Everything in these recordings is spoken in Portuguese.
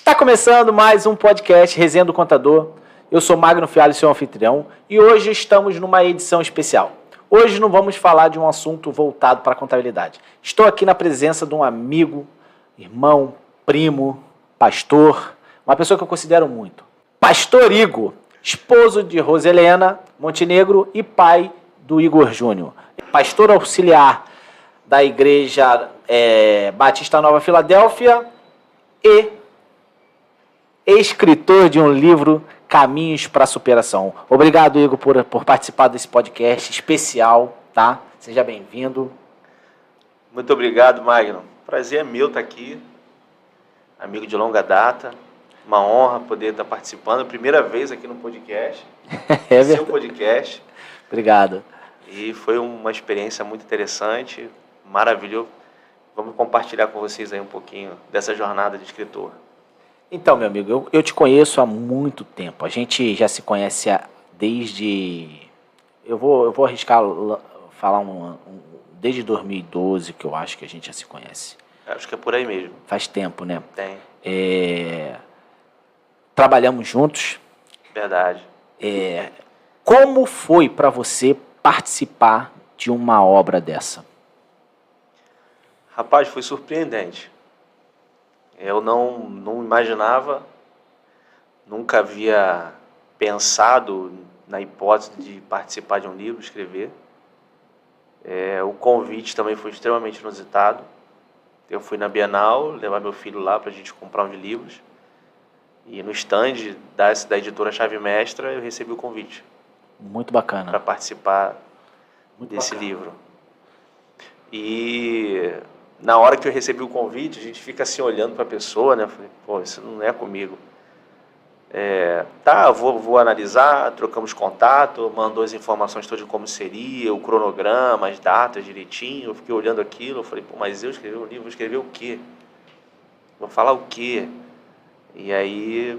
Está começando mais um podcast Resenha do Contador. Eu sou Magno Fialho, seu anfitrião, e hoje estamos numa edição especial. Hoje não vamos falar de um assunto voltado para a contabilidade. Estou aqui na presença de um amigo, irmão, primo, pastor, uma pessoa que eu considero muito. Pastor Igor, esposo de Roselena Montenegro e pai do Igor Júnior. Pastor auxiliar da Igreja Batista Nova Filadélfia e escritor de um livro, Caminhos para a Superação. Obrigado, Igor, por participar desse podcast especial, tá? Seja bem-vindo. Muito obrigado, Magno. Prazer é meu estar aqui, amigo de longa data. Uma honra poder estar participando, primeira vez aqui no podcast. Seu podcast. Obrigado. E foi uma experiência muito interessante, maravilhoso. Vamos compartilhar com vocês aí um pouquinho dessa jornada de escritor. Então, meu amigo, eu te conheço há muito tempo. A gente já se conhece desde... Eu vou arriscar falar desde 2012, que eu acho que a gente já se conhece. Acho que é por aí mesmo. Faz tempo, né? Tem. Trabalhamos juntos. Verdade. Como foi para você participar de uma obra dessa? Rapaz, foi surpreendente. Eu não imaginava, nunca havia pensado na hipótese de participar de um livro, escrever. O convite também foi extremamente inusitado. Eu fui na Bienal, levar meu filho lá para a gente comprar uns livros. E no stand da editora Chave Mestra eu recebi o convite. Muito bacana. Para participar Muito desse bacana. livro. E na hora que eu recebi o convite, a gente fica assim olhando para a pessoa, né? Falei, pô, isso não é comigo. Vou analisar, trocamos contato, mandou as informações todas de como seria, o cronograma, as datas direitinho. Eu fiquei olhando aquilo, eu falei, pô, mas eu escrevi um livro, vou escrever o quê? Vou falar o quê? E aí,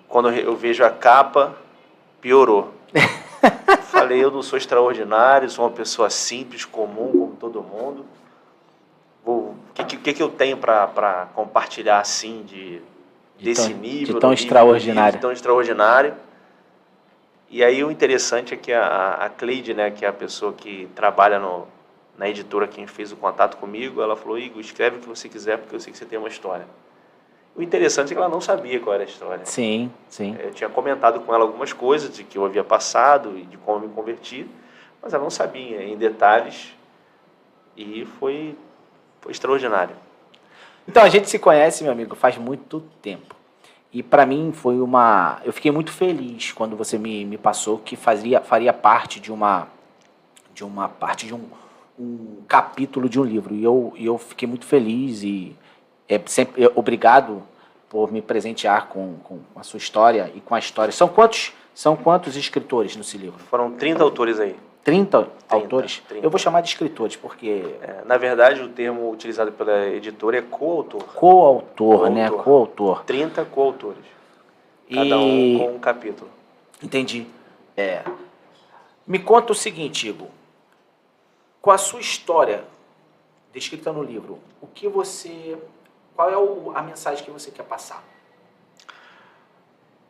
quando eu vejo a capa, piorou. Falei, eu não sou extraordinário, sou uma pessoa simples, comum, como todo mundo. O que eu tenho para compartilhar assim desse nível? De tão extraordinário. De tão extraordinário. E aí o interessante é que a Cleide, né, que é a pessoa que trabalha na editora, quem fez o contato comigo, ela falou, Igor, escreve o que você quiser, porque eu sei que você tem uma história. O interessante é que ela não sabia qual era a história. Sim, sim. Eu tinha comentado com ela algumas coisas de que eu havia passado e de como me converti, mas ela não sabia em detalhes e foi extraordinário. Então, a gente se conhece, meu amigo, faz muito tempo. E para mim foi eu fiquei muito feliz quando você me passou que faria parte de um capítulo de um livro. E eu fiquei muito feliz e obrigado por me presentear com a sua história e com a história. São quantos escritores nesse livro? Foram 30 autores aí. 30 autores? 30. Eu vou chamar de escritores, porque... Na verdade, o termo utilizado pela editora é coautor. Coautor, né? Coautor. 30 coautores. Cada um com um capítulo. Entendi. Me conta o seguinte, Igor. Com a sua história descrita no livro, qual é a mensagem que você quer passar?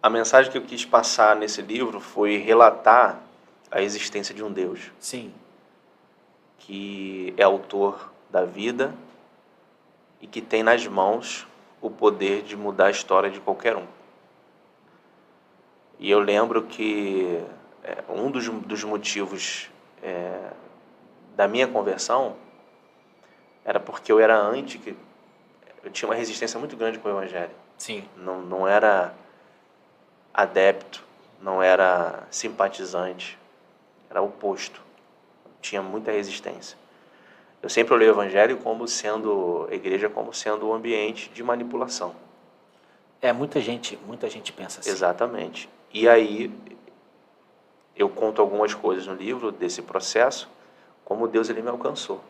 A mensagem que eu quis passar nesse livro foi relatar a existência de um Deus. Sim. Que é autor da vida e que tem nas mãos o poder de mudar a história de qualquer um. E eu lembro que um dos motivos da minha conversão era porque eu tinha uma resistência muito grande com o Evangelho. Sim. Não era adepto, não era simpatizante, era oposto. Tinha muita resistência. Eu sempre olhei o Evangelho a igreja como sendo um ambiente de manipulação. Muita gente pensa assim. Exatamente. E aí eu conto algumas coisas no livro desse processo, como Deus ele me alcançou.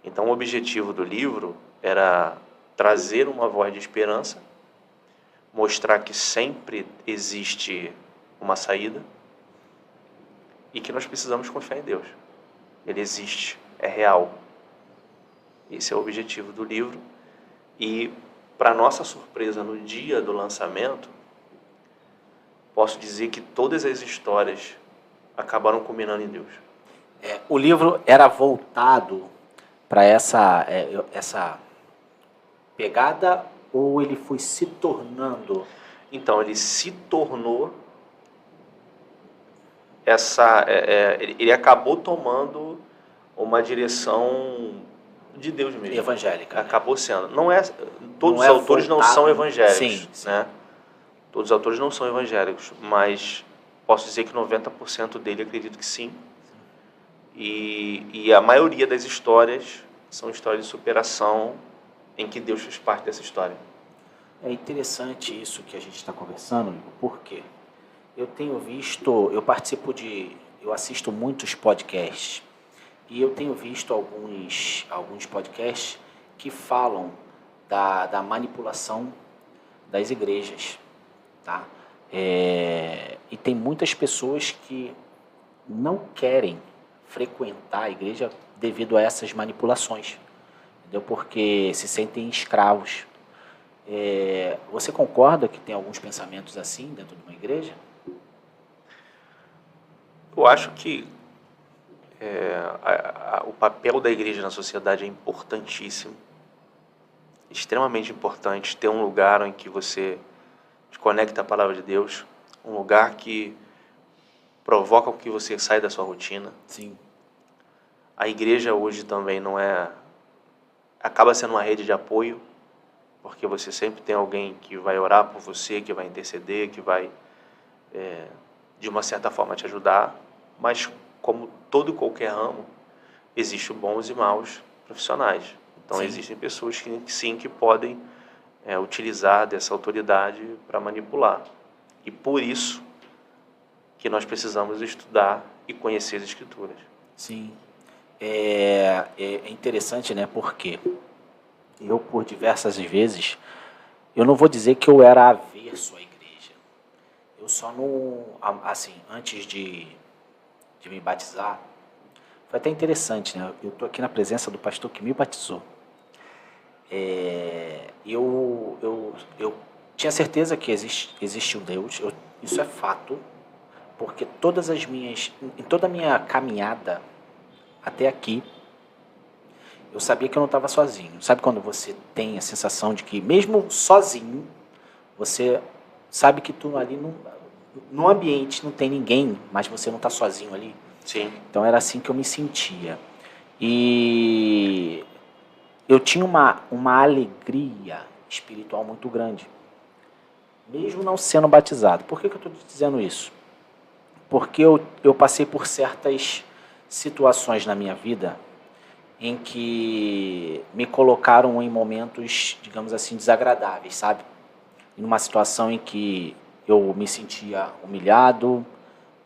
Então o objetivo do livro era trazer uma voz de esperança, mostrar que sempre existe uma saída e que nós precisamos confiar em Deus. Ele existe, é real. Esse é o objetivo do livro. E para nossa surpresa, no dia do lançamento, posso dizer que todas as histórias acabaram culminando em Deus. O livro era voltado para essa pegada, ou ele foi se tornando? Então, ele se tornou ele acabou tomando uma direção de Deus mesmo. Evangélica. Acabou sendo. Não é, todos Não os é autores não voltado- são evangélicos, Sim. né? Todos os autores não são evangélicos, mas posso dizer que 90% dele acredito que sim. E a maioria das histórias são histórias de superação em que Deus fez parte dessa história. É interessante isso que a gente está conversando, Igor, porque eu tenho visto, eu assisto muitos podcasts, e eu tenho visto alguns podcasts que falam da manipulação das igrejas, tá? E tem muitas pessoas que não querem frequentar a igreja devido a essas manipulações, entendeu? Porque se sentem escravos. Você concorda que tem alguns pensamentos assim dentro de uma igreja? Eu acho que o papel da igreja na sociedade é importantíssimo, extremamente importante. Ter um lugar em que você te conecta à palavra de Deus, um lugar que provoca que você saia da sua rotina. Sim. A igreja hoje também acaba sendo uma rede de apoio, porque você sempre tem alguém que vai orar por você, que vai interceder, que vai, de uma certa forma, te ajudar. Mas, como todo e qualquer ramo, existem bons e maus profissionais. Então, Sim. Existem pessoas que podem utilizar dessa autoridade para manipular. E por isso que nós precisamos estudar e conhecer as Escrituras. Sim. É interessante, né? Porque eu, por diversas vezes, eu não vou dizer que eu era averso à igreja. Eu só não, assim, antes de me batizar, foi até interessante, né? Eu estou aqui na presença do pastor que me batizou. Eu tinha certeza que existe um Deus, isso é fato, porque em toda a minha caminhada até aqui, eu sabia que eu não estava sozinho. Sabe quando você tem a sensação de que, mesmo sozinho, você sabe que tu ali no ambiente não tem ninguém, mas você não está sozinho ali? Sim. Então era assim que eu me sentia. E eu tinha uma alegria espiritual muito grande, mesmo não sendo batizado. Por que eu estou te dizendo isso? Porque eu passei por certas situações na minha vida em que me colocaram em momentos, digamos assim, desagradáveis, sabe? Numa situação em que eu me sentia humilhado,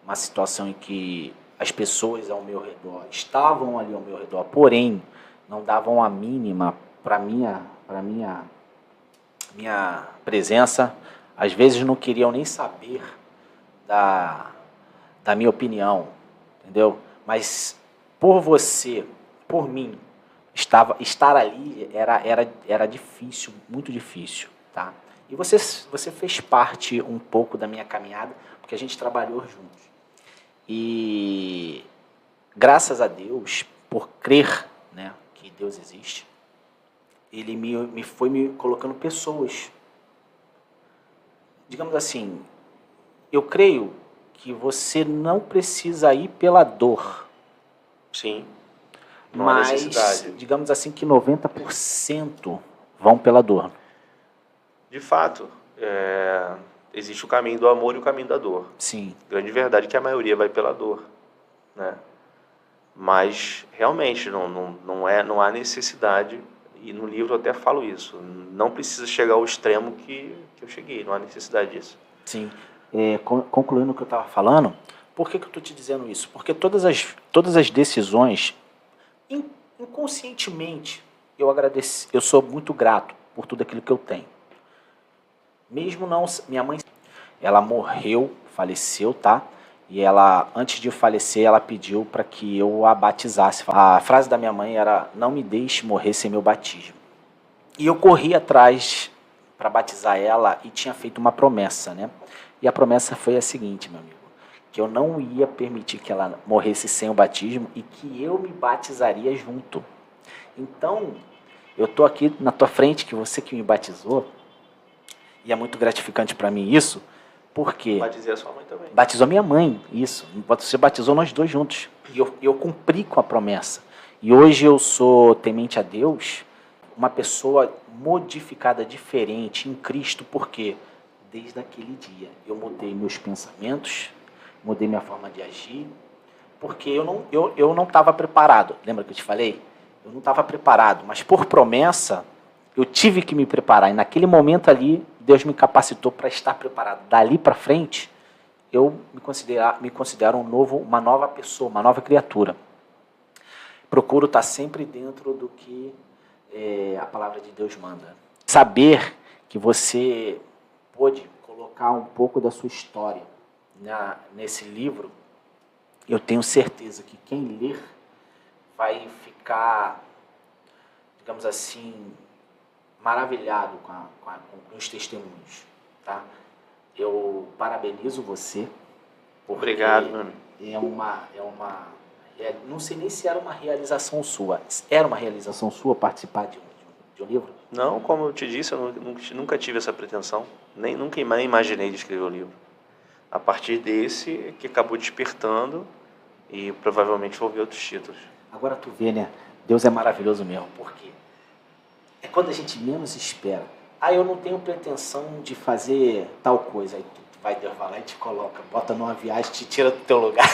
uma situação em que as pessoas ao meu redor estavam ali ao meu redor, porém não davam a mínima para minha presença. Às vezes não queriam nem saber da minha opinião, entendeu? Mas por mim, estar ali era difícil, muito difícil, tá? E você fez parte um pouco da minha caminhada, porque a gente trabalhou juntos. E graças a Deus, por crer, né, que Deus existe, Ele me foi me colocando pessoas. Digamos assim, eu creio que você não precisa ir pela dor. Sim. Não há Mas, necessidade. digamos assim, que 90% vão pela dor. De fato, existe o caminho do amor e o caminho da dor. Sim. Grande verdade é que a maioria vai pela dor, né? Mas, realmente, não há necessidade, e no livro eu até falo isso, não precisa chegar ao extremo que eu cheguei, não há necessidade disso. Sim. Concluindo o que eu estava falando, por que eu estou te dizendo isso? Porque todas as decisões, inconscientemente, eu sou muito grato por tudo aquilo que eu tenho. Mesmo não... Minha mãe, ela morreu, faleceu, tá? E ela, antes de falecer, ela pediu para que eu a batizasse. A frase da minha mãe era: não me deixe morrer sem meu batismo. E eu corri atrás para batizar ela e tinha feito uma promessa, né? E a promessa foi a seguinte, meu amigo, que eu não ia permitir que ela morresse sem o batismo e que eu me batizaria junto. Então, eu tô aqui na tua frente, que você que me batizou, e é muito gratificante para mim isso, porque... Batizei a sua mãe também. Batizou minha mãe, isso. Você batizou nós dois juntos. E eu cumpri com a promessa. E hoje eu sou temente a Deus, uma pessoa modificada, diferente em Cristo, porque desde aquele dia eu mudei meus pensamentos, mudei minha forma de agir, porque eu não estava preparado. Lembra que eu te falei? Eu não estava preparado, mas por promessa eu tive que me preparar. E naquele momento ali, Deus me capacitou para estar preparado. Dali para frente, eu me considero uma nova pessoa, uma nova criatura. Procuro estar sempre dentro do que a palavra de Deus manda. Saber que você pôde colocar um pouco da sua história nesse livro, eu tenho certeza que quem ler vai ficar, digamos assim, maravilhado com os testemunhos, tá? Eu parabenizo você. Obrigado, mano. Não sei nem se era uma realização sua. Era uma realização sua participar de um livro? Não, como eu te disse, eu nunca tive essa pretensão. Nunca imaginei de escrever um livro. A partir desse que acabou despertando e provavelmente vou ver outros títulos. Agora tu vê, né? Deus é maravilhoso mesmo. Por quê? É quando a gente menos espera. Eu não tenho pretensão de fazer tal coisa. Aí Deus vai lá e te coloca, bota numa viagem, te tira do teu lugar.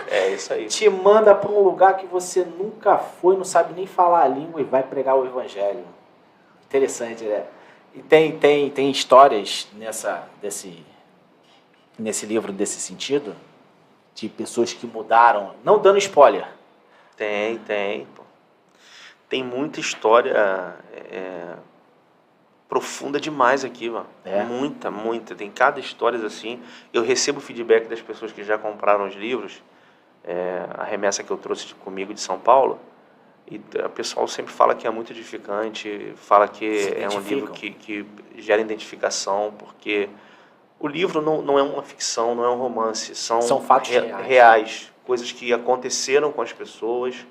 É isso aí. Te manda para um lugar que você nunca foi, não sabe nem falar a língua e vai pregar o evangelho. Interessante, né? E tem histórias nesse livro desse sentido, de pessoas que mudaram, não dando spoiler. Tem. Pô. Tem muita história profunda demais aqui, mano. Muita. Tem cada história assim. Eu recebo feedback das pessoas que já compraram os livros, a remessa que eu trouxe comigo de São Paulo, e o pessoal sempre fala que é muito edificante, fala que é um livro que gera identificação, porque o livro não é uma ficção, não é um romance, são fatos reais, coisas que aconteceram com as pessoas,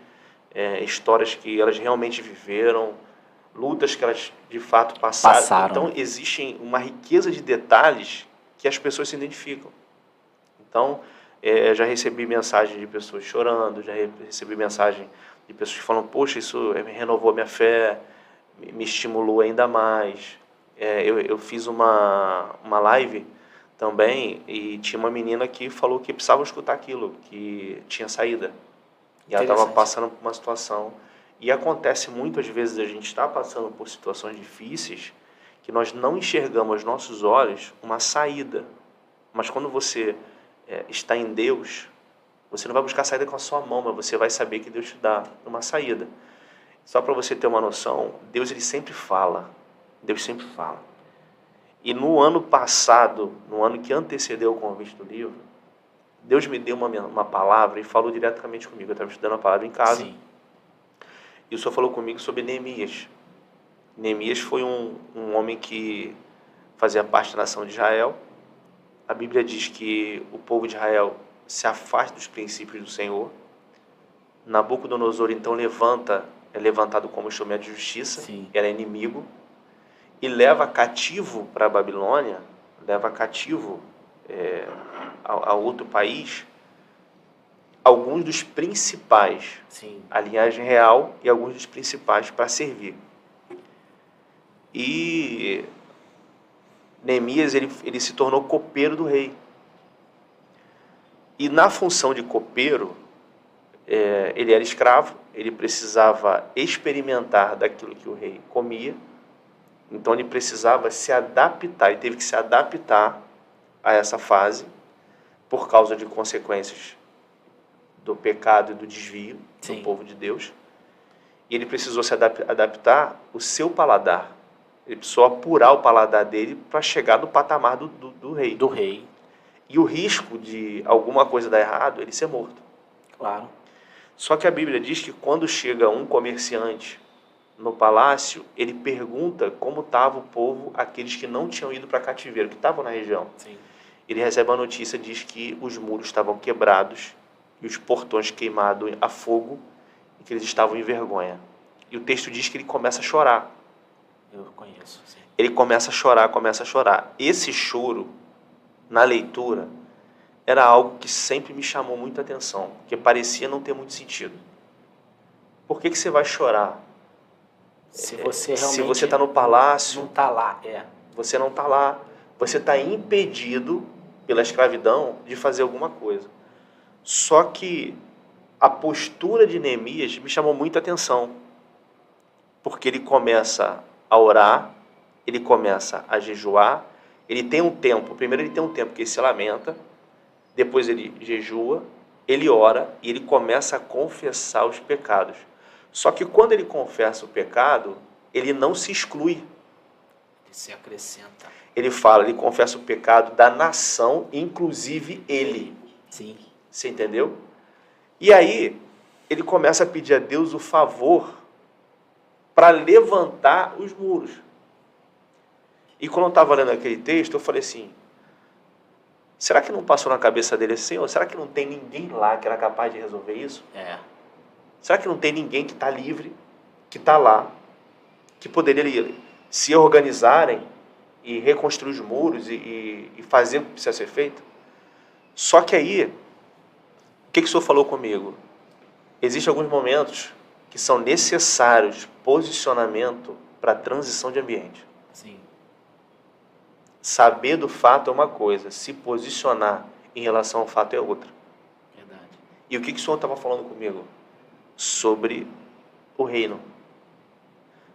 histórias que elas realmente viveram, lutas que elas de fato passaram. Então existe uma riqueza de detalhes que as pessoas se identificam. Então, já recebi mensagem de pessoas chorando, já recebi mensagem de pessoas que falam, poxa, isso renovou minha fé, me estimulou ainda mais. Eu fiz uma live também e tinha uma menina que falou que precisava escutar aquilo, que tinha saída. E ela estava passando por uma situação. E acontece muitas vezes a gente está passando por situações difíceis que nós não enxergamos aos nossos olhos uma saída. Mas quando você está em Deus, você não vai buscar saída com a sua mão, mas você vai saber que Deus te dá uma saída. Só para você ter uma noção, Deus ele sempre fala. Deus sempre fala. E no ano passado, no ano que antecedeu o convite do livro, Deus me deu uma palavra e falou diretamente comigo. Eu estava estudando a palavra em casa. Sim. E o Senhor falou comigo sobre Neemias. Neemias foi um homem que fazia parte da nação de Israel. A Bíblia diz que o povo de Israel se afasta dos princípios do Senhor. Nabucodonosor, então, é levantado como instrumento de justiça. Sim. Era inimigo. E leva cativo para a Babilônia, leva cativo a outro país, alguns dos principais, Sim. a linhagem real e alguns dos principais para servir. E Neemias ele se tornou copeiro do rei. E na função de copeiro, ele era escravo, ele precisava experimentar daquilo que o rei comia, então ele precisava se adaptar, ele teve que se adaptar a essa fase por causa de consequências do pecado e do desvio Sim. do povo de Deus. E ele precisou se adaptar o seu paladar. Ele precisou apurar o paladar dele para chegar no patamar do rei. Do rei. E o risco de alguma coisa dar errado, ele ser morto. Claro. Só que a Bíblia diz que quando chega um comerciante no palácio, ele pergunta como estava o povo, aqueles que não tinham ido para cativeiro, que estavam na região. Sim. Ele recebe a notícia, diz que os muros estavam quebrados e os portões queimados a fogo e que eles estavam em vergonha. E o texto diz que ele começa a chorar. Eu conheço, sim. Ele começa a chorar, começa a chorar. Esse choro, na leitura, era algo que sempre me chamou muita atenção, porque parecia não ter muito sentido. Por que você vai chorar? Se você realmente Se você está no palácio, não está lá, você não está lá. Você está impedido pela escravidão de fazer alguma coisa. Só que a postura de Neemias me chamou muita atenção, porque ele começa a orar, ele começa a jejuar, ele tem um tempo, primeiro ele tem um tempo que ele se lamenta, depois ele jejua, ele ora e ele começa a confessar os pecados. Só que quando ele confessa o pecado, ele não se exclui. Ele se acrescenta. Ele fala, ele confessa o pecado da nação, inclusive ele. Sim. Você entendeu? E aí, ele começa a pedir a Deus o favor para levantar os muros. E quando eu estava lendo aquele texto, eu falei assim, será que não passou na cabeça dele assim, Senhor, será que não tem ninguém lá que era capaz de resolver isso? Será que não tem ninguém que está livre, que está lá, que poderia se organizarem e reconstruir os muros e fazer o que precisa ser feito? Só que aí, o que o Senhor falou comigo? Existem alguns momentos que são necessários posicionamento para a transição de ambiente. Sim. Saber do fato é uma coisa, se posicionar em relação ao fato é outra. Verdade. E o que o Senhor estava falando comigo? Sobre o reino.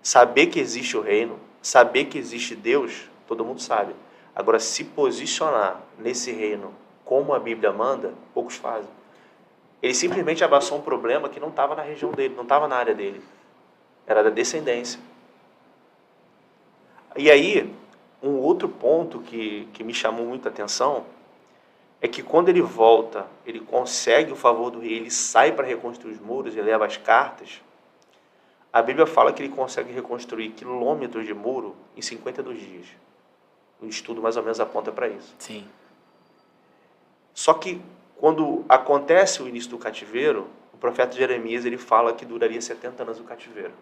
Saber que existe o reino, saber que existe Deus, todo mundo sabe. Agora, se posicionar nesse reino como a Bíblia manda, poucos fazem. Ele simplesmente abraçou um problema que não estava na região dele, não estava na área dele. Era da descendência. E aí, um outro ponto que me chamou muita atenção é que quando ele volta, ele consegue o favor do rei, ele sai para reconstruir os muros, ele leva as cartas. A Bíblia fala que ele consegue reconstruir quilômetros de muro em 52 dias. O estudo mais ou menos aponta para isso. Sim. Só que quando acontece o início do cativeiro, o profeta Jeremias ele fala que duraria 70 anos o cativeiro.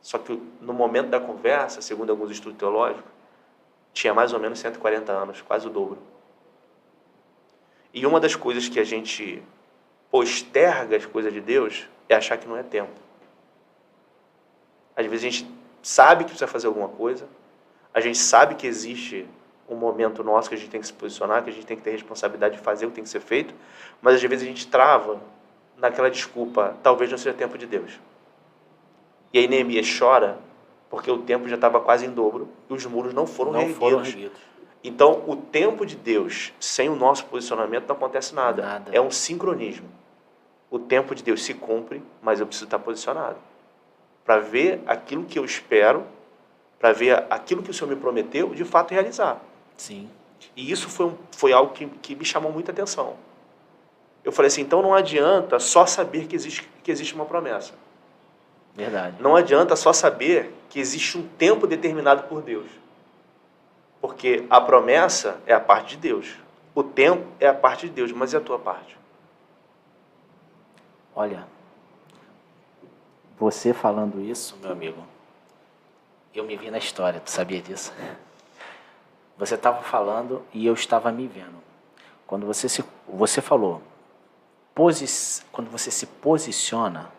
Só que no momento da conversa, segundo alguns estudos teológicos, tinha mais ou menos 140 anos, quase o dobro. E uma das coisas que a gente posterga as coisas de Deus é achar que não é tempo. Às vezes a gente sabe que precisa fazer alguma coisa, a gente sabe que existe um momento nosso que a gente tem que se posicionar, que a gente tem que ter responsabilidade de fazer o que tem que ser feito, mas às vezes a gente trava naquela desculpa, talvez não seja tempo de Deus. E aí Neemias chora porque o tempo já estava quase em dobro e os muros não foram reerguidos. Então, o tempo de Deus, sem o nosso posicionamento, não acontece nada. É um sincronismo. O tempo de Deus se cumpre, mas eu preciso estar posicionado. Para ver aquilo que eu espero, para ver aquilo que o Senhor me prometeu, de fato realizar. Sim. E isso foi algo que me chamou muita atenção. Eu falei assim, então não adianta só saber que existe uma promessa. Verdade. Não adianta só saber que existe um tempo determinado por Deus. Porque a promessa é a parte de Deus. O tempo é a parte de Deus, mas e a tua parte? Olha, você falando isso, meu amigo, eu me vi na história, tu sabia disso? Você estava falando e eu estava me vendo. Quando você falou, quando você se posiciona,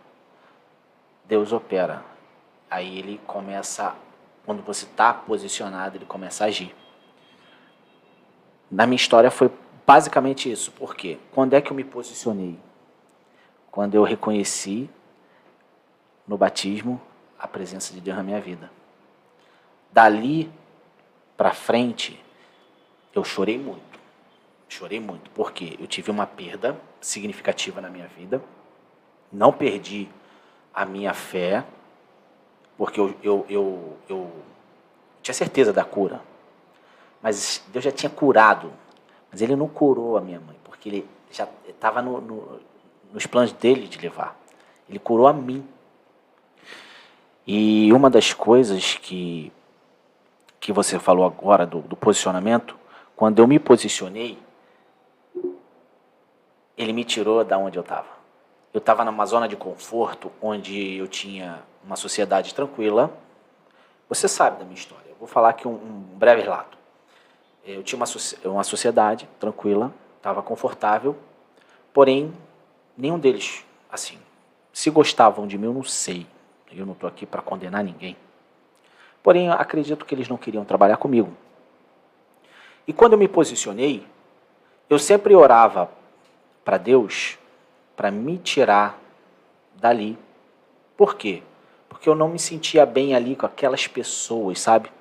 Deus opera. Aí ele começa, quando você está posicionado, ele começa a agir. Na minha história foi basicamente isso. Por quê? Quando é que eu me posicionei? Quando eu reconheci no batismo a presença de Deus na minha vida. Dali para frente, eu chorei muito. Chorei muito, porque eu tive uma perda significativa na minha vida. Não perdi a minha fé, porque eu tinha certeza da cura. Mas Deus já tinha curado. Mas Ele não curou a minha mãe, porque Ele já estava nos planos dele de levar. Ele curou a mim. E uma das coisas que você falou agora do posicionamento, quando eu me posicionei, ele me tirou da onde eu estava. Eu estava numa zona de conforto, onde eu tinha uma sociedade tranquila. Você sabe da minha história. Eu vou falar aqui um breve relato. Eu tinha uma sociedade tranquila, estava confortável, porém, nenhum deles, assim, se gostavam de mim, eu não sei. Eu não estou aqui para condenar ninguém. Porém, acredito que eles não queriam trabalhar comigo. E quando eu me posicionei, eu sempre orava para Deus para me tirar dali. Por quê? Porque eu não me sentia bem ali com aquelas pessoas, sabe?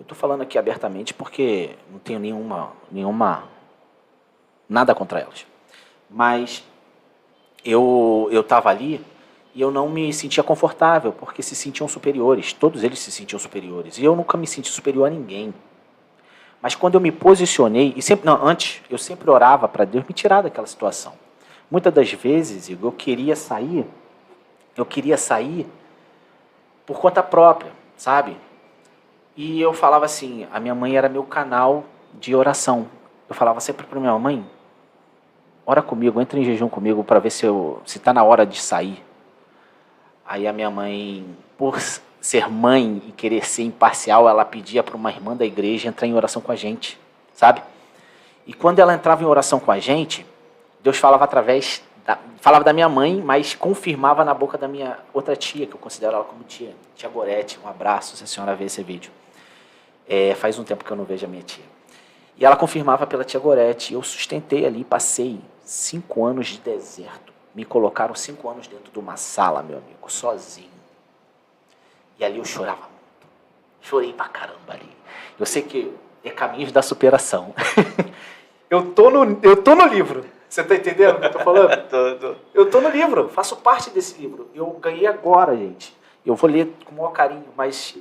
Eu estou falando aqui abertamente porque não tenho nada contra elas. Mas eu estava ali e eu não me sentia confortável, porque se sentiam superiores. Todos eles se sentiam superiores. E eu nunca me senti superior a ninguém. Mas quando eu me posicionei, antes, eu sempre orava para Deus me tirar daquela situação. Muitas das vezes, Igor, eu queria sair por conta própria, sabe? E eu falava assim, a minha mãe era meu canal de oração. Eu falava sempre para minha mãe, ora comigo, entra em jejum comigo para ver se está na hora de sair. Aí a minha mãe, por ser mãe e querer ser imparcial, ela pedia para uma irmã da igreja entrar em oração com a gente, sabe? E quando ela entrava em oração com a gente, Deus falava falava da minha mãe, mas confirmava na boca da minha outra tia, que eu considero ela como tia Gorete. Um abraço, se a senhora ver esse vídeo. Faz um tempo que eu não vejo a minha tia. E ela confirmava pela tia Gorete. Eu sustentei ali, passei 5 anos de deserto. Me colocaram 5 anos dentro de uma sala, meu amigo, sozinho. E ali eu chorava muito. Chorei pra caramba ali. Eu sei que é caminhos da superação. Eu tô no livro. Você tá entendendo o que eu tô falando? Tô. Eu tô no livro, faço parte desse livro. Eu ganhei agora, gente. Eu vou ler com o maior carinho, mas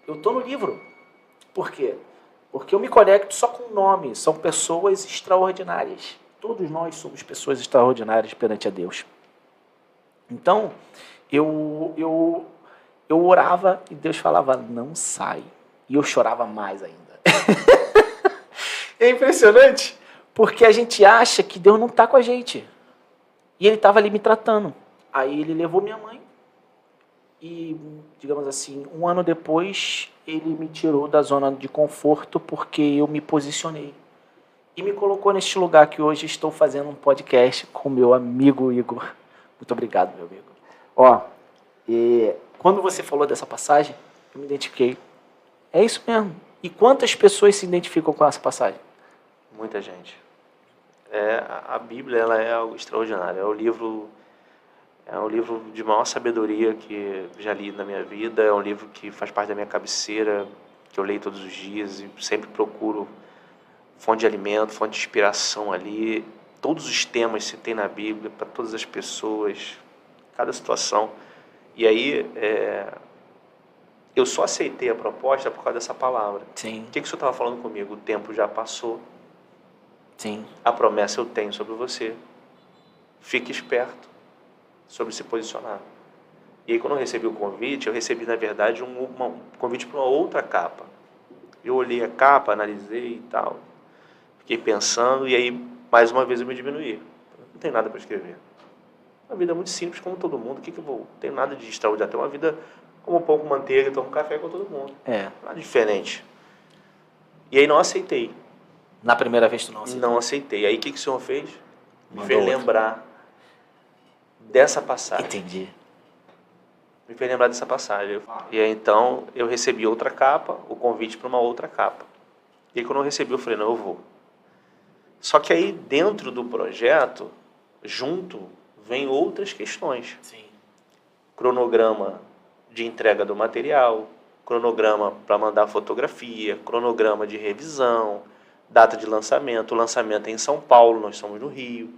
eu tô no livro. Por quê? Porque eu me conecto só com o nome. São pessoas extraordinárias. Todos nós somos pessoas extraordinárias perante a Deus. Então, eu orava e Deus falava, não sai. E eu chorava mais ainda. É impressionante, porque a gente acha que Deus não está com a gente. E Ele estava ali me tratando. Aí Ele levou minha mãe e, digamos assim, 1 ano depois, Ele me tirou da zona de conforto porque eu me posicionei. E me colocou neste lugar que hoje estou fazendo um podcast com meu amigo Igor. Muito obrigado, meu amigo. Quando você falou dessa passagem, eu me identifiquei. É isso mesmo. E quantas pessoas se identificam com essa passagem? Muita gente. A Bíblia, ela é algo extraordinário. É o livro de maior sabedoria que já li na minha vida. É um livro que faz parte da minha cabeceira, que eu leio todos os dias e sempre procuro fonte de alimento, fonte de inspiração ali. Todos os temas que tem na Bíblia, para todas as pessoas, cada situação. E aí, eu só aceitei a proposta por causa dessa palavra. Sim. O que o senhor estava falando comigo? O tempo já passou. Sim. A promessa eu tenho sobre você. Fique esperto sobre se posicionar. E aí, quando eu recebi o convite, eu recebi, na verdade, um convite para uma outra capa. Eu olhei a capa, analisei e tal. Fiquei pensando e aí, mais uma vez, eu me diminuí. Não tem nada para escrever. Uma vida muito simples, como todo mundo. Não tem nada de extraordinário. Tem uma vida como pão com manteiga, tomo café com todo mundo. Nada diferente. E aí não aceitei. Na primeira vez tu não aceitou? Não aceitei. Aí o que o senhor fez? Me Mandou fez outra. lembrar dessa passagem. Entendi. Me fez lembrar dessa passagem. E aí então eu recebi outra capa, o convite para uma outra capa. E aí quando eu recebi eu falei, não, eu vou. Só que aí dentro do projeto, junto, vem outras questões. Sim. Cronograma de entrega do material, cronograma para mandar fotografia, cronograma de revisão, data de lançamento. O lançamento é em São Paulo, nós somos no Rio.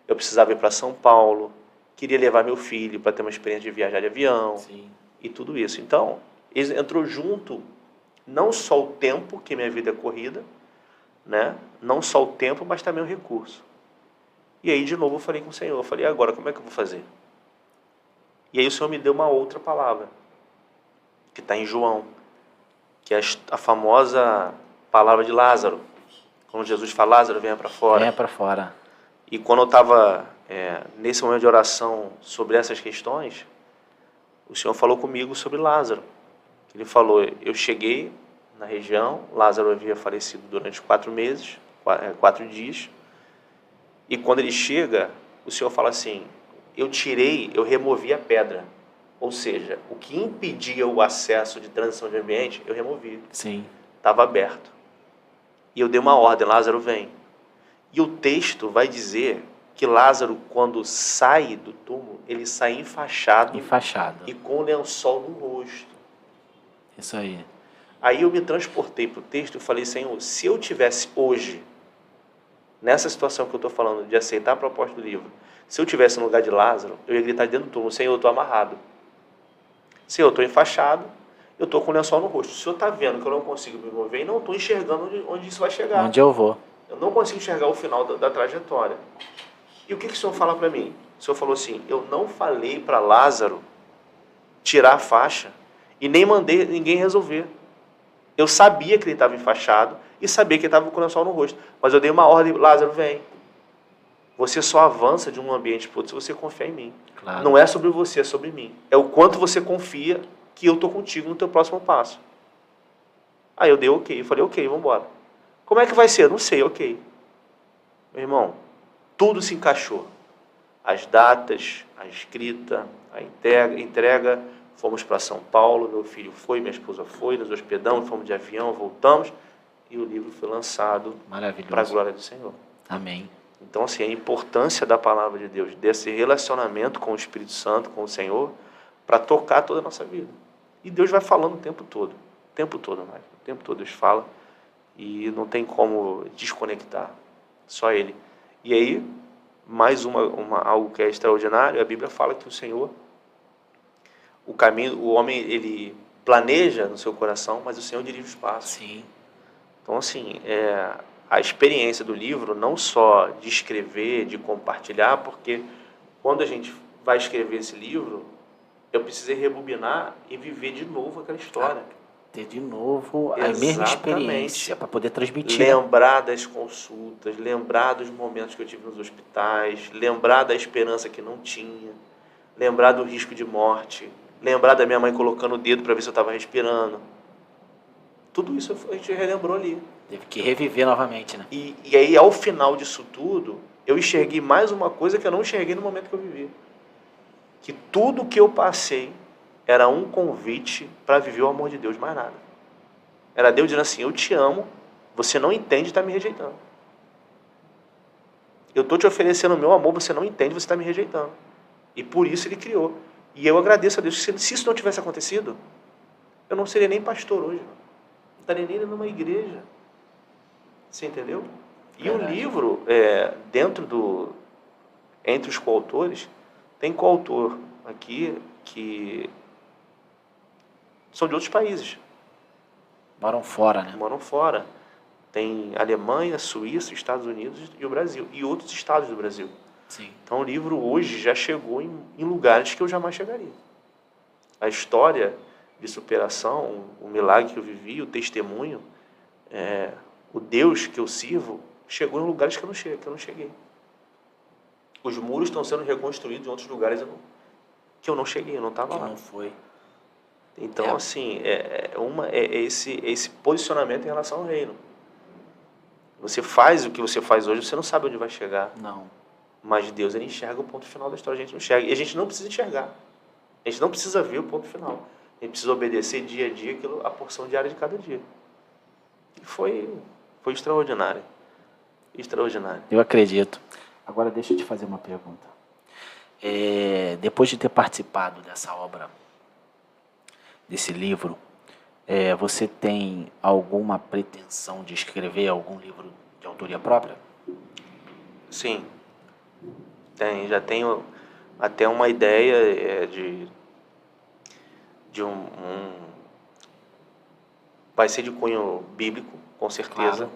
Eu precisava ir para São Paulo, queria levar meu filho para ter uma experiência de viajar de avião. Sim. E tudo isso. Então, entrou junto não só o tempo, que minha vida é corrida, né? Não só o tempo, mas também o recurso. E aí, de novo, eu falei com o Senhor, eu falei, agora, como é que eu vou fazer? E aí o Senhor me deu uma outra palavra. que está em João, que é a famosa palavra de Lázaro. Quando Jesus fala, Lázaro, venha para fora. Venha para fora. E quando eu estava nesse momento de oração sobre essas questões, o Senhor falou comigo sobre Lázaro. Ele falou, eu cheguei na região, Lázaro havia falecido durante 4 meses, 4 dias, e quando ele chega, o Senhor fala assim, eu removi a pedra. Ou seja, o que impedia o acesso de transição de ambiente, eu removi. Sim. Estava aberto. E eu dei uma ordem, Lázaro vem. E o texto vai dizer que Lázaro, quando sai do túmulo, ele sai enfaixado. E com o lençol no rosto. Isso aí. Aí eu me transportei para o texto e falei, Senhor, se eu tivesse hoje, nessa situação que eu estou falando, de aceitar a proposta do livro, se eu tivesse no lugar de Lázaro, eu ia gritar dentro do túmulo, Senhor, eu estou amarrado. Senhor, eu estou enfaixado, eu estou com o lençol no rosto. O Senhor está vendo que eu não consigo me mover e não estou enxergando onde isso vai chegar. Onde eu vou. Eu não consigo enxergar o final da trajetória. E o que o Senhor fala para mim? O Senhor falou assim, eu não falei para Lázaro tirar a faixa e nem mandei ninguém resolver. Eu sabia que ele estava enfaixado e sabia que ele estava com o lençol no rosto. Mas eu dei uma ordem, Lázaro, vem. Você só avança de um ambiente para outro se você confiar em mim. Claro. Não é sobre você, é sobre mim. É o quanto você confia que eu estou contigo no teu próximo passo. Aí eu dei ok. Eu falei, ok, vamos embora. Como é que vai ser? Não sei, ok. Meu irmão, tudo se encaixou. As datas, a escrita, a entrega. Fomos para São Paulo, meu filho foi, minha esposa foi, nos hospedamos, fomos de avião, voltamos. E o livro foi lançado para a glória do Senhor. Amém. Então, assim, a importância da palavra de Deus, desse relacionamento com o Espírito Santo, com o Senhor, para tocar toda a nossa vida. E Deus vai falando o tempo todo. O tempo todo, mais. O tempo todo Deus fala. E não tem como desconectar. Só Ele. E aí, mais algo que é extraordinário, a Bíblia fala que o Senhor, o caminho, o homem, ele planeja no seu coração, mas o Senhor dirige os passos. Sim. Então, assim, a experiência do livro, não só de escrever, de compartilhar, porque quando a gente vai escrever esse livro, eu precisei rebobinar e viver de novo aquela história. Ter de novo a mesma experiência para poder transmitir. Lembrar das consultas, lembrar dos momentos que eu tive nos hospitais, lembrar da esperança que não tinha, lembrar do risco de morte, lembrar da minha mãe colocando o dedo para ver se eu estava respirando. Tudo isso a gente relembrou ali. Teve que reviver novamente, né? E aí, ao final disso tudo, eu enxerguei mais uma coisa que eu não enxerguei no momento que eu vivi. Que tudo que eu passei era um convite para viver o amor de Deus, mais nada. Era Deus dizendo assim, eu te amo, você não entende e está me rejeitando. Eu estou te oferecendo o meu amor, você não entende, você está me rejeitando. E por isso Ele criou. E eu agradeço a Deus. Se isso não tivesse acontecido, eu não seria nem pastor hoje. Não estaria nem numa igreja. Você entendeu? E o livro, entre os coautores, tem coautor aqui que são de outros países. Moram fora, né? Moram fora. Tem Alemanha, Suíça, Estados Unidos e o Brasil. E outros estados do Brasil. Sim. Então o livro hoje já chegou em lugares que eu jamais chegaria. A história de superação, o milagre que eu vivi, o testemunho, o Deus que eu sirvo, chegou em lugares que eu não cheguei. Os muros estão sendo reconstruídos em outros lugares que eu não cheguei, eu não estava lá. Não foi. Então, assim, esse posicionamento em relação ao reino. Você faz o que você faz hoje, você não sabe onde vai chegar. Não. Mas Deus, Ele enxerga o ponto final da história, a gente não enxerga. E a gente não precisa enxergar. A gente não precisa ver o ponto final. A gente precisa obedecer dia a dia a porção diária de cada dia. E foi extraordinário. Extraordinário. Eu acredito. Agora deixa eu te fazer uma pergunta. Depois de ter participado dessa obra, desse livro, você tem alguma pretensão de escrever algum livro de autoria própria? Sim. Já tenho até uma ideia de vai ser de cunho bíblico, com certeza, claro.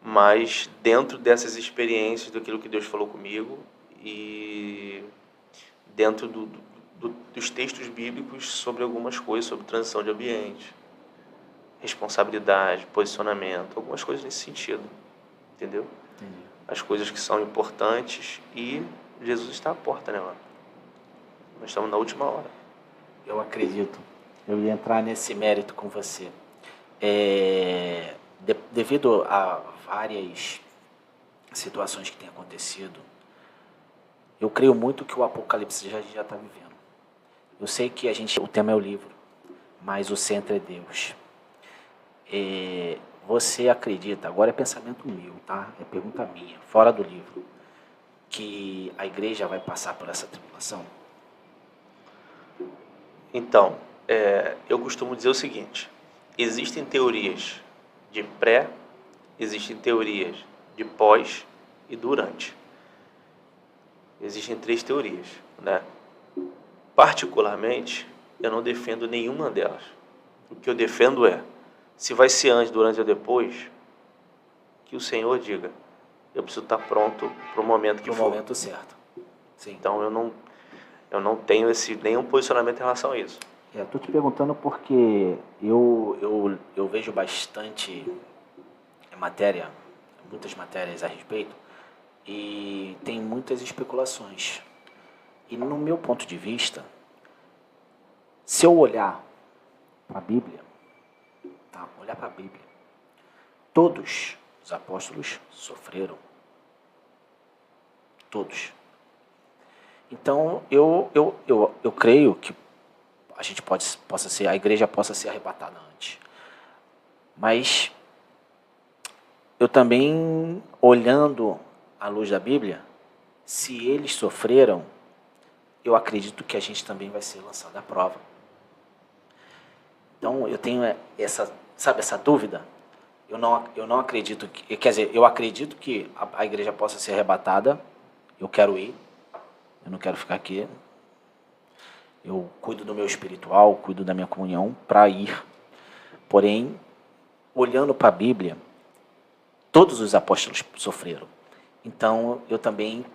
Mas dentro dessas experiências, daquilo que Deus falou comigo e dentro dos textos bíblicos sobre algumas coisas, sobre transição de ambiente, responsabilidade, posicionamento, algumas coisas nesse sentido, entendeu? Entendi. As coisas que são importantes e Jesus está à porta, né, mano? Nós estamos na última hora. Eu acredito. Eu ia entrar nesse mérito com você. Devido a várias situações que têm acontecido, eu creio muito que o Apocalipse já está vivendo. Eu sei que o tema é o livro, mas o centro é Deus. Você acredita, agora é pensamento meu, tá? É pergunta minha, fora do livro, que a igreja vai passar por essa tribulação? Então, eu costumo dizer o seguinte: existem teorias de pré, existem teorias de pós e durante. Existem 3 teorias, né? Particularmente, eu não defendo nenhuma delas. O que eu defendo é, se vai ser antes, durante ou depois, que o Senhor diga, eu preciso estar pronto para o momento que for. No momento certo. Sim. Então, eu não tenho nenhum posicionamento em relação a isso. Estou te perguntando porque eu vejo bastante muitas matérias a respeito, e tem muitas especulações. E no meu ponto de vista, se eu olhar para a Bíblia, todos os apóstolos sofreram. Todos. Então, eu creio que a igreja possa ser arrebatada antes. Mas eu também, olhando à luz da Bíblia, se eles sofreram, eu acredito que a gente também vai ser lançado à prova. Então, eu tenho essa dúvida. Eu não acredito que... Quer dizer, eu acredito que a igreja possa ser arrebatada. Eu quero ir. Eu não quero ficar aqui. Eu cuido do meu espiritual, cuido da minha comunhão para ir. Porém, olhando para a Bíblia, todos os apóstolos sofreram. Então, eu também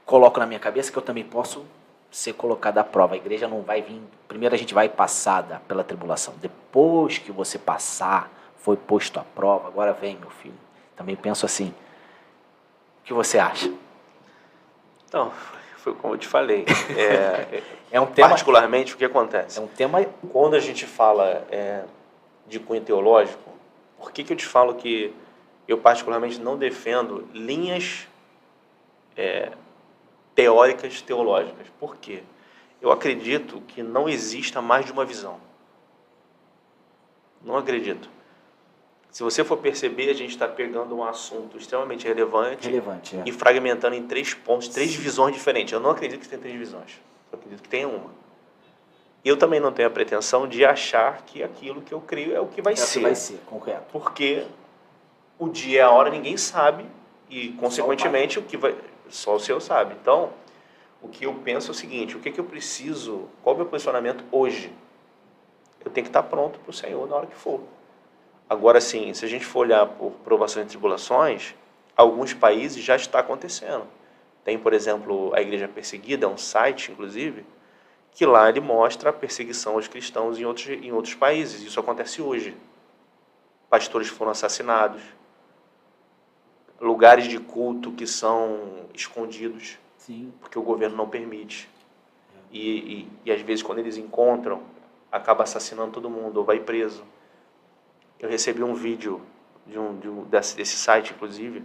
coloco na minha cabeça que eu também posso ser colocado à prova. A igreja não vai vir... Primeiro a gente vai passada pela tribulação. Depois que você passar, foi posto à prova, agora vem, meu filho. Também penso assim. O que você acha? Então, foi como eu te falei. É um tema... Particularmente, o que acontece? É um tema... Quando a gente fala de cunho teológico, por que eu te falo que eu particularmente não defendo linhas teóricas teológicas? Por quê? Eu acredito que não exista mais de uma visão. Não acredito. Se você for perceber, a gente está pegando um assunto extremamente relevante e fragmentando em 3 pontos, 3 visões diferentes. Eu não acredito que tenha 3 visões. Eu acredito que tenha uma. Eu também não tenho a pretensão de achar que aquilo que eu creio é o que vai ser. Vai ser, concreto. Porque o dia e a hora ninguém sabe e, consequentemente, só o Senhor sabe. Então, o que eu penso é o seguinte: o que eu preciso, qual é o meu posicionamento hoje? Eu tenho que estar pronto para o Senhor na hora que for. Agora, sim, se a gente for olhar por provações e tribulações, alguns países já está acontecendo. Tem, por exemplo, a Igreja Perseguida, um site, inclusive, que lá ele mostra a perseguição aos cristãos em outros países. Isso acontece hoje. Pastores foram assassinados. Lugares de culto que são escondidos. Sim. Porque o governo não permite. E às vezes, quando eles encontram, acaba assassinando todo mundo ou vai preso. Eu recebi um vídeo desse site, inclusive,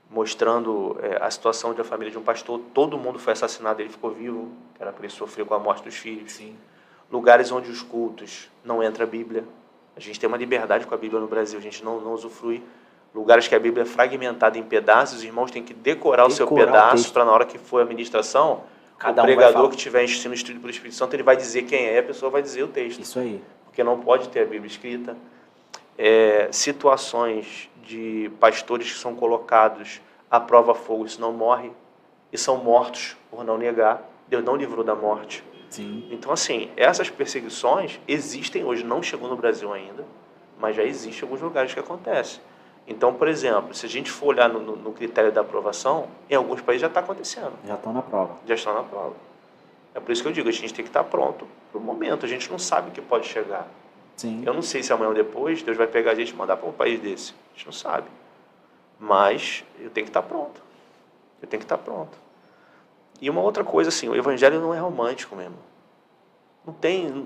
mostrando a situação de a família de um pastor. Todo mundo foi assassinado, ele ficou vivo, era para ele sofrer com a morte dos filhos. Sim. Lugares onde os cultos não entra a Bíblia. A gente tem uma liberdade com a Bíblia no Brasil, a gente não usufrui. Lugares que a Bíblia é fragmentada em pedaços, os irmãos têm que decorar o seu pedaço para, na hora que for a ministração, o pregador que estiver sendo instruído pelo Espírito Santo, ele vai dizer quem é, a pessoa vai dizer o texto. Isso aí. Porque não pode ter a Bíblia escrita. Situações de pastores que são colocados à prova fogo, isso não morre, e são mortos por não negar. Deus não livrou da morte. Sim. Então, assim, essas perseguições existem hoje, não chegou no Brasil ainda, mas já existem em alguns lugares que acontece. Então, por exemplo, se a gente for olhar no critério da aprovação, em alguns países já está acontecendo. Já estão na prova. Já estão na prova. É por isso que eu digo, a gente tem que estar pronto para o momento. A gente não sabe o que pode chegar. Sim. Eu não sei se amanhã ou depois Deus vai pegar a gente e mandar para um país desse. A gente não sabe. Mas eu tenho que estar pronto. Eu tenho que estar pronto. E uma outra coisa, assim, o evangelho não é romântico mesmo.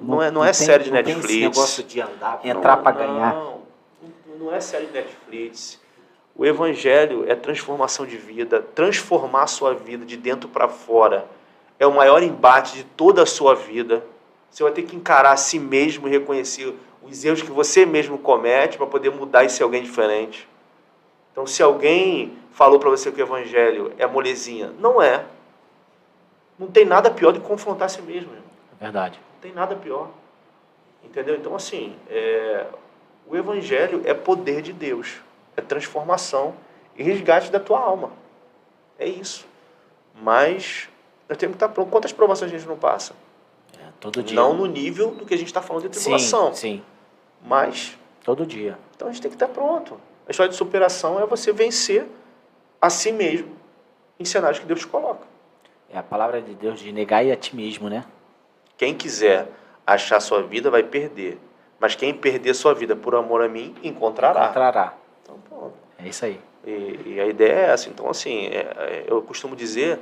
Não é série de não Netflix. Tem esse negócio de andar, entrar para ganhar. Não é série de Netflix. O evangelho é transformação de vida, transformar a sua vida de dentro para fora. É o maior embate de toda a sua vida. Você vai ter que encarar a si mesmo e reconhecer os erros que você mesmo comete para poder mudar e ser alguém diferente. Então, se alguém falou para você que o evangelho é molezinha, não é. Não tem nada pior do que confrontar a si mesmo. Irmão. É verdade. Não tem nada pior. Entendeu? Então, assim, o evangelho é poder de Deus. É transformação e resgate da tua alma. É isso. Mas nós temos que estar pronto. Quantas provações a gente não passa? Todo dia. Não no nível do que a gente está falando de tribulação. Sim. Mas... todo dia. Então a gente tem que estar pronto. A história de superação é você vencer a si mesmo em cenários que Deus te coloca. É a palavra de Deus de negar a ti mesmo, né? Quem quiser achar sua vida vai perder. Mas quem perder sua vida por amor a mim, encontrará. Então, pronto. É isso aí. E a ideia é essa. Então, assim, eu costumo dizer,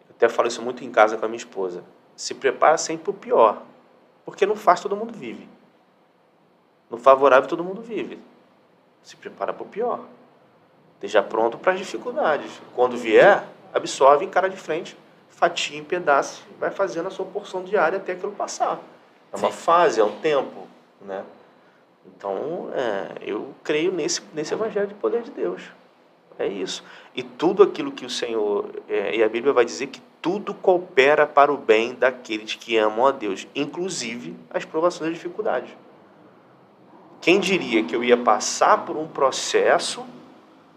eu até falo isso muito em casa com a minha esposa, se prepara sempre para o pior. Porque no fácil todo mundo vive. No favorável todo mundo vive. Se prepara para o pior. Esteja pronto para as dificuldades. Quando vier, absorve, encara de frente, fatia em pedaços, vai fazendo a sua porção diária até aquilo passar. É uma fase, é um tempo, né? Então, eu creio nesse evangelho de poder de Deus. É isso. E tudo aquilo que o Senhor, e a Bíblia vai dizer que tudo coopera para o bem daqueles que amam a Deus, inclusive as provações e dificuldades. Quem diria que eu ia passar por um processo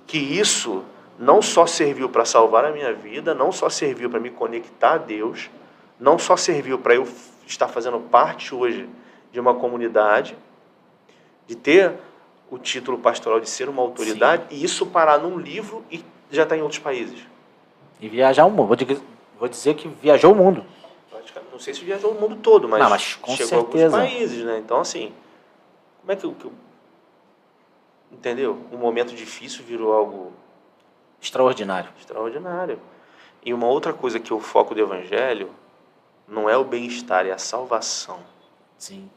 que isso não só serviu para salvar a minha vida, não só serviu para me conectar a Deus, não só serviu para eu estar fazendo parte hoje de uma comunidade, de ter o título pastoral de ser uma autoridade, e isso parar num livro e já está em outros países. E viajar o mundo. Vou dizer que viajou o mundo. Não sei se viajou o mundo todo, mas, com chegou certeza. a alguns países, né? Então, assim, como é que eu... Entendeu? Um momento difícil virou algo... extraordinário. E uma outra coisa que o foco do evangelho não é o bem-estar, é a salvação. Sim.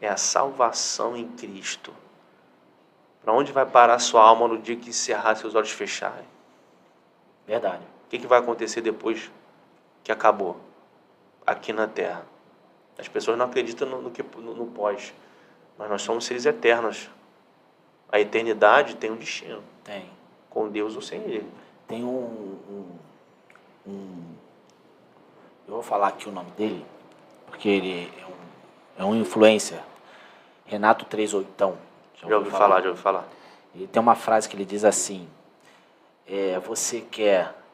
É a salvação em Cristo. Para onde vai parar a sua alma no dia que encerrar seus olhos fecharem? Verdade. O que vai acontecer depois que acabou? Aqui na Terra. As pessoas não acreditam no pós. Mas nós somos seres eternos. A eternidade tem um destino. Tem. Com Deus ou sem Ele. Tem eu vou falar aqui o nome dele, porque ele é um influencer. Renato 38. Já ouvi falar. Ele tem uma frase que ele diz assim, você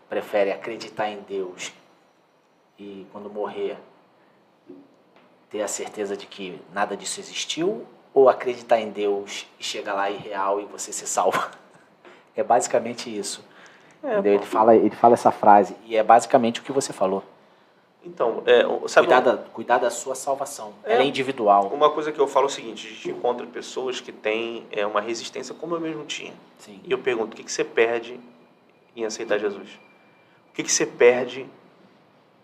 prefere acreditar em Deus e quando morrer ter a certeza de que nada disso existiu, ou acreditar em Deus e chegar lá irreal e você ser salvo? É basicamente isso. Entendeu? Ele fala essa frase e é basicamente o que você falou. Então, sabe... Cuidar da sua salvação. Ela é individual. Uma coisa que eu falo é o seguinte, a gente encontra pessoas que têm uma resistência como eu mesmo tinha. Sim. E eu pergunto, o que você perde em aceitar Jesus? O que você perde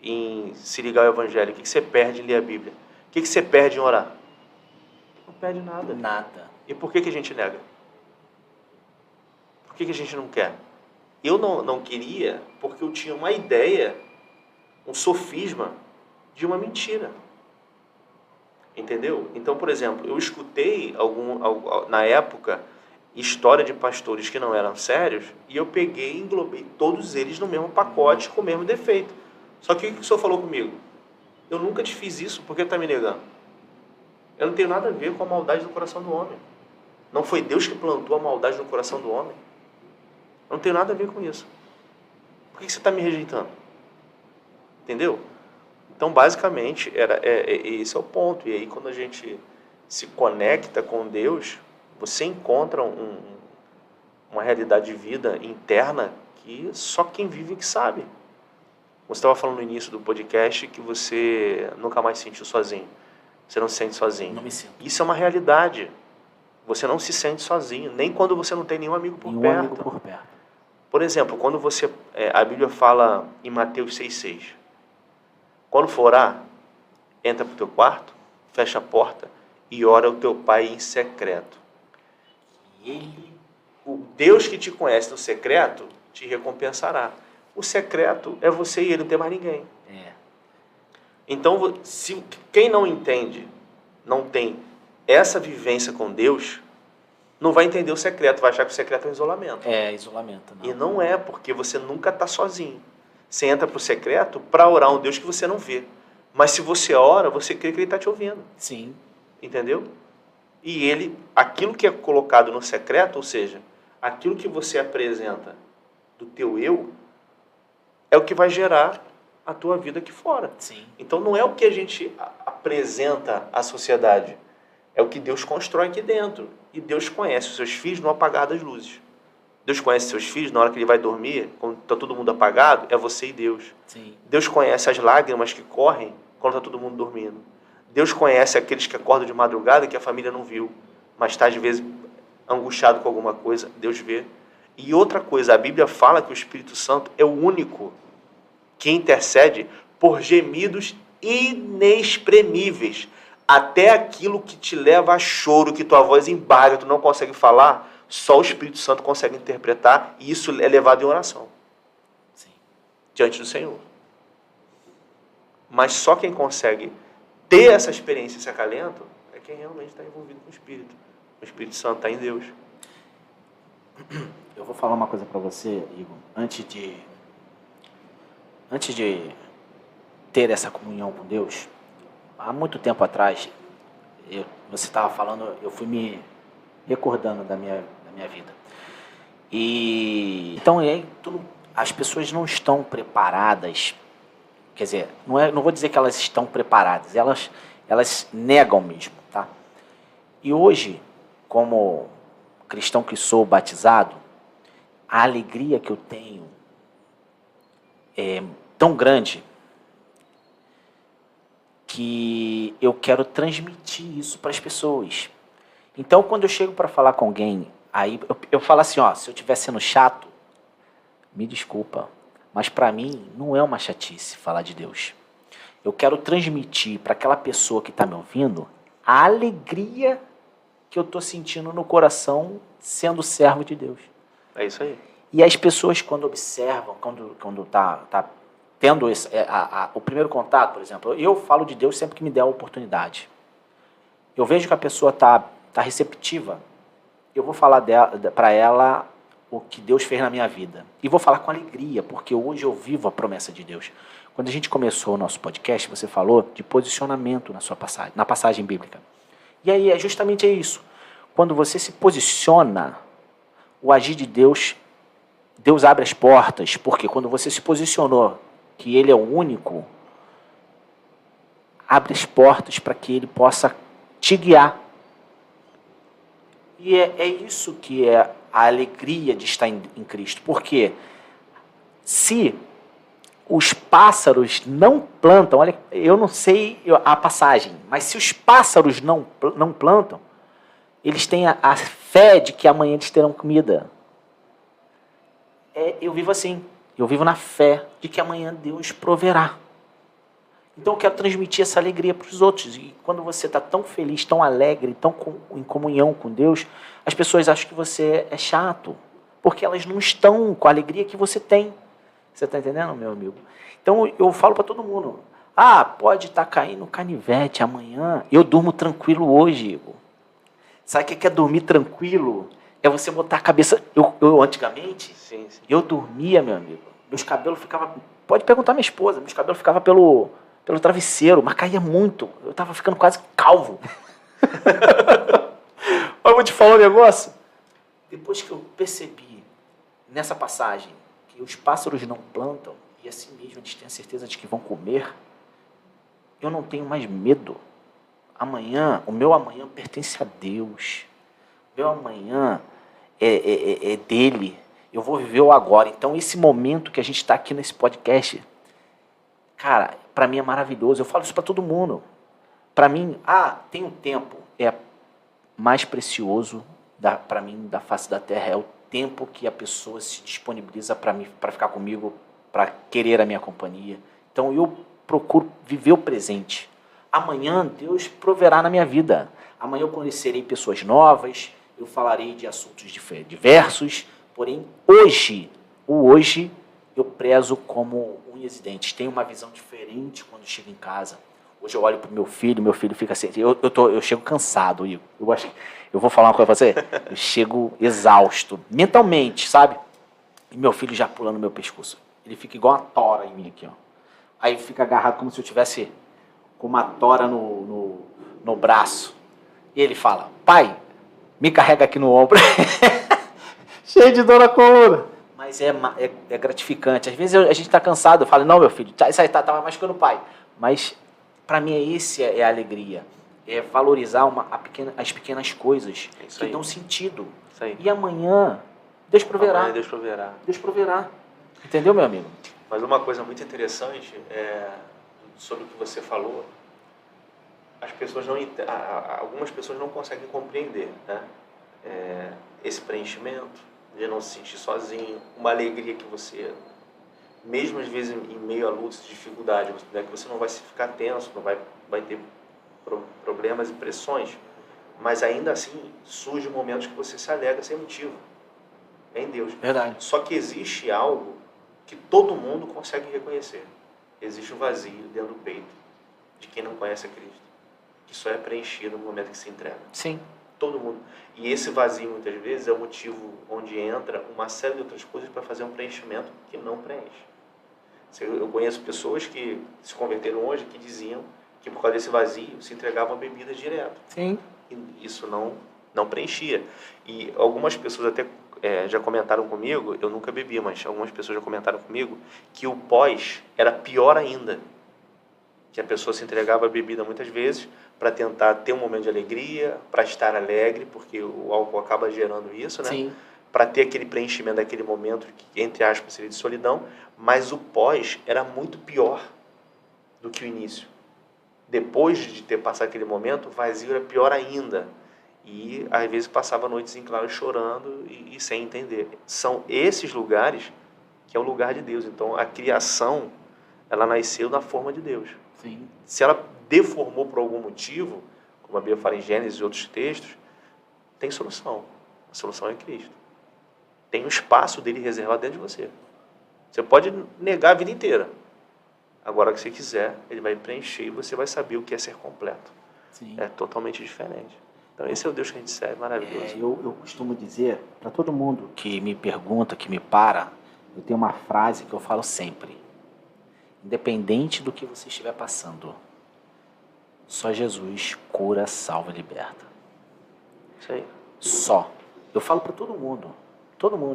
em se ligar ao Evangelho? O que você perde em ler a Bíblia? O que você perde em orar? Não perde nada. Nada. E por que a gente nega? Por que a gente não quer? Eu não queria porque eu tinha uma ideia, um sofisma de uma mentira. Entendeu? Então, por exemplo, eu escutei na época história de pastores que não eram sérios e eu peguei e englobei todos eles no mesmo pacote com o mesmo defeito. Só que o que o senhor falou comigo? Eu nunca te fiz isso, por que está me negando? Eu não tenho nada a ver com a maldade do coração do homem. Não foi Deus que plantou a maldade no coração do homem. Eu não tenho nada a ver com isso. Por que você está me rejeitando? Entendeu? Então, basicamente, esse é o ponto. E aí, quando a gente se conecta com Deus, você encontra uma realidade de vida interna que só quem vive que sabe. Você estava falando no início do podcast que você nunca mais se sentiu sozinho. Você não se sente sozinho. Não me sinto. Isso é uma realidade. Você não se sente sozinho, nem quando você não tem nenhum amigo por perto. Amigo por perto. Por exemplo, quando você... a Bíblia fala em Mateus 6,6. Quando for orar, entra para o teu quarto, fecha a porta e ora ao teu Pai em secreto. O Deus que te conhece no secreto te recompensará. O secreto é você e ele, não tem mais ninguém. Então, se quem não entende, não tem essa vivência com Deus, não vai entender o secreto, vai achar que o secreto é um isolamento. É, isolamento. Não. E não é, porque você nunca está sozinho. Você entra para o secreto para orar a um Deus que você não vê. Mas se você ora, você crê que ele está te ouvindo. Sim. Entendeu? E ele, aquilo que é colocado no secreto, ou seja, aquilo que você apresenta do teu eu, é o que vai gerar a tua vida aqui fora. Sim. Então não é o que a gente apresenta à sociedade, é o que Deus constrói aqui dentro. E Deus conhece os seus filhos no apagar das luzes. Deus conhece seus filhos na hora que ele vai dormir, quando está todo mundo apagado, é você e Deus. Sim. Deus conhece as lágrimas que correm quando está todo mundo dormindo. Deus conhece aqueles que acordam de madrugada que a família não viu, mas está às vezes angustiado com alguma coisa, Deus vê. E outra coisa, a Bíblia fala que o Espírito Santo é o único que intercede por gemidos inexprimíveis. Até aquilo que te leva a choro, que tua voz embarga, tu não consegue falar, só o Espírito Santo consegue interpretar, e isso é levado em oração. Sim. Diante do Senhor. Mas só quem consegue ter essa experiência, esse acalento, é quem realmente está envolvido com o Espírito. O Espírito Santo está em Deus. Eu vou falar uma coisa para você, Igor. Antes de ter essa comunhão com Deus, há muito tempo atrás, você estava falando, eu fui me recordando da minha vida. E então as pessoas não estão preparadas. Quer dizer, não vou dizer que elas estão preparadas, elas negam mesmo, tá? E hoje, como cristão que sou batizado, a alegria que eu tenho é tão grande que eu quero transmitir isso para as pessoas. Então, quando eu chego para falar com alguém, aí eu falo assim, ó, se eu estiver sendo chato, me desculpa, mas para mim não é uma chatice falar de Deus. Eu quero transmitir para aquela pessoa que está me ouvindo a alegria que eu estou sentindo no coração sendo servo de Deus. É isso aí. E as pessoas, quando observam, quando tá tendo o primeiro contato, por exemplo, eu falo de Deus sempre que me der a oportunidade. Eu vejo que a pessoa tá receptiva, eu vou falar para ela o que Deus fez na minha vida. E vou falar com alegria, porque hoje eu vivo a promessa de Deus. Quando a gente começou o nosso podcast, você falou de posicionamento na passagem bíblica. E aí é justamente isso. Quando você se posiciona, o agir de Deus abre as portas, porque quando você se posicionou que Ele é o único, abre as portas para que Ele possa te guiar. E é isso que é a alegria de estar em Cristo. Porque se os pássaros não plantam, olha, eu não sei a passagem, mas se os pássaros não plantam, eles têm a fé de que amanhã eles terão comida. Eu vivo assim, eu vivo na fé de que amanhã Deus proverá. Então eu quero transmitir essa alegria para os outros. E quando você está tão feliz, tão alegre, tão em comunhão com Deus, as pessoas acham que você é chato, porque elas não estão com a alegria que você tem. Você está entendendo, meu amigo? Então eu falo para todo mundo, pode estar caindo canivete amanhã, eu durmo tranquilo hoje, Igor. Sabe o que é dormir tranquilo? É você botar a cabeça... Eu antigamente, sim. Eu dormia, meu amigo, meus cabelos ficavam... Pode perguntar à minha esposa, meus cabelos ficavam pelo travesseiro, mas caía muito. Eu estava ficando quase calvo. Mas eu vou te falar um negócio. Depois que eu percebi, nessa passagem, que os pássaros não plantam, e assim mesmo eles têm a certeza de que vão comer, eu não tenho mais medo. O meu amanhã pertence a Deus. O meu amanhã é dele. Eu vou viver o agora. Então, esse momento que a gente está aqui nesse podcast, Cara, para mim é maravilhoso. Eu falo isso para todo mundo. Para mim, tem um tempo. É mais precioso para mim da face da terra. É o tempo que a pessoa se disponibiliza para ficar comigo, para querer a minha companhia. Então eu procuro viver o presente. Amanhã Deus proverá na minha vida. Amanhã eu conhecerei pessoas novas, eu falarei de assuntos diversos, porém hoje eu prezo como unhas e dentes. Tenho uma visão diferente quando chego em casa. Hoje eu olho para o meu filho fica assim, eu chego cansado, Igor. Eu vou falar uma coisa para você, eu chego exausto, mentalmente, sabe? E meu filho já pula no meu pescoço. Ele fica igual uma tora em mim aqui, ó. Aí fica agarrado como se eu tivesse com uma tora no braço. E ele fala, pai, me carrega aqui no ombro. Cheio de dor na coluna. Mas é gratificante. Às vezes a gente está cansado, eu falo, não, meu filho, isso aí tá machucando o pai. Mas para mim é a alegria. É valorizar as pequenas coisas que dão sentido. Isso aí. E amanhã, Deus proverá. Amanhã Deus proverá. Deus proverá. Entendeu, meu amigo? Mas uma coisa muito interessante sobre o que você falou, algumas pessoas não conseguem compreender, né? Esse preenchimento, de não se sentir sozinho, uma alegria que você, mesmo às vezes em meio a lutas, dificuldades, né, que você não vai ficar tenso, não vai ter problemas e pressões, mas ainda assim surgem momentos que você se alegra sem motivo. É em Deus. Verdade. Só que existe algo que todo mundo consegue reconhecer. Existe um vazio dentro do peito de quem não conhece a Cristo, que só é preenchido no momento que se entrega. Sim. Todo mundo. E esse vazio, muitas vezes, é o motivo onde entra uma série de outras coisas para fazer um preenchimento que não preenche. Eu conheço pessoas que se converteram hoje que diziam que por causa desse vazio se entregavam a bebidas direto. Sim. E isso não preenchia. E algumas pessoas até já comentaram comigo, eu nunca bebi, mas algumas pessoas já comentaram comigo que o pós era pior ainda. Que a pessoa se entregava a bebida muitas vezes para tentar ter um momento de alegria, para estar alegre, porque o álcool acaba gerando isso, né? Sim. Para ter aquele preenchimento daquele momento que, entre aspas, seria de solidão, mas o pós era muito pior do que o início. Depois de ter passado aquele momento, o vazio era pior ainda. E, às vezes, passava noites em claro chorando e sem entender. São esses lugares que é o lugar de Deus. Então, a criação, ela nasceu na forma de Deus. Sim. Se ela deformou por algum motivo, como a Bíblia fala em Gênesis e outros textos, tem solução. A solução é Cristo. Tem um espaço dele reservado dentro de você. Você pode negar a vida inteira. Agora, que você quiser, ele vai preencher e você vai saber o que é ser completo. Sim. É totalmente diferente. Então, esse é o Deus que a gente serve, maravilhoso. Eu costumo dizer, para todo mundo que me pergunta, que me para, eu tenho uma frase que eu falo sempre. Independente do que você estiver passando, só Jesus cura, salva e liberta. Isso aí. Só. Eu falo para todo mundo,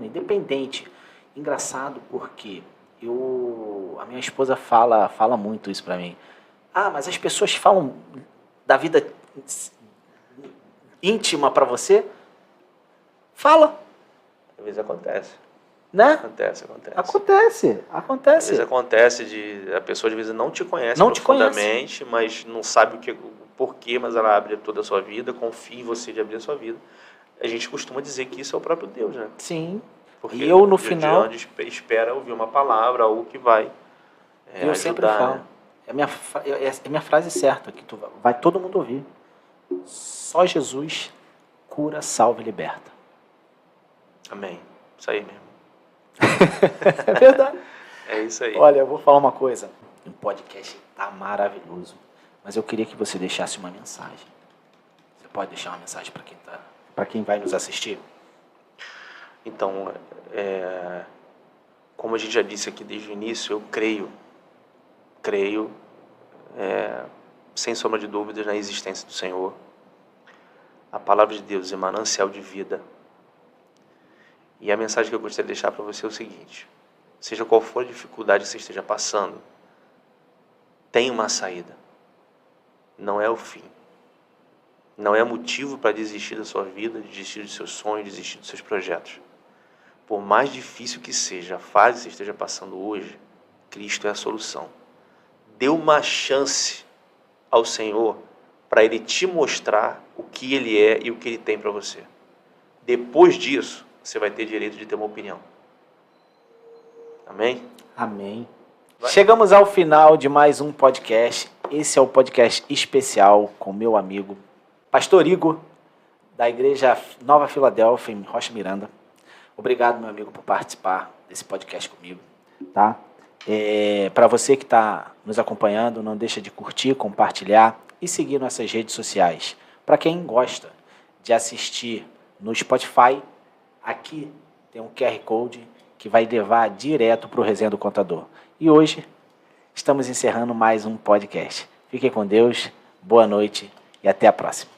independente. Engraçado porque a minha esposa fala muito isso para mim. Mas as pessoas falam da vida íntima para você? Fala. Às vezes acontece. Né? Acontece. Acontece. Às vezes acontece a pessoa às vezes não te conhece profundamente, mas não sabe o porquê, mas ela abre toda a sua vida, confia em você de abrir a sua vida. A gente costuma dizer que isso é o próprio Deus, né? Sim. Porque e eu no final... onde espera ouvir uma palavra, algo que vai eu ajudar, sempre falo. Né? É a minha frase certa, que vai todo mundo ouvir. Só Jesus cura, salva e liberta. Amém. Isso aí mesmo. É verdade. É isso aí. Olha, eu vou falar uma coisa. O podcast tá maravilhoso, mas eu queria que você deixasse uma mensagem. Você pode deixar uma mensagem para quem vai nos assistir? Então, como a gente já disse aqui desde o início, eu creio, sem sombra de dúvidas, na existência do Senhor. A palavra de Deus é manancial de vida. E a mensagem que eu gostaria de deixar para você é o seguinte: seja qual for a dificuldade que você esteja passando, tem uma saída. Não é o fim. Não é motivo para desistir da sua vida, desistir dos seus sonhos, desistir dos seus projetos. Por mais difícil que seja a fase que você esteja passando hoje, Cristo é a solução. Dê uma chance ao Senhor para Ele te mostrar o que Ele é e o que Ele tem para você. Depois disso, você vai ter direito de ter uma opinião. Amém? Amém. Chegamos ao final de mais um podcast. Esse é o podcast especial com meu amigo Pastor Igor, da Igreja Nova Filadélfia, em Rocha Miranda. Obrigado, meu amigo, por participar desse podcast comigo. Tá? Para você que está nos acompanhando, não deixa de curtir, compartilhar e seguir nossas redes sociais. Para quem gosta de assistir no Spotify, aqui tem um QR Code que vai levar direto para o Resenha do Contador. E hoje estamos encerrando mais um podcast. Fiquem com Deus, boa noite e até a próxima.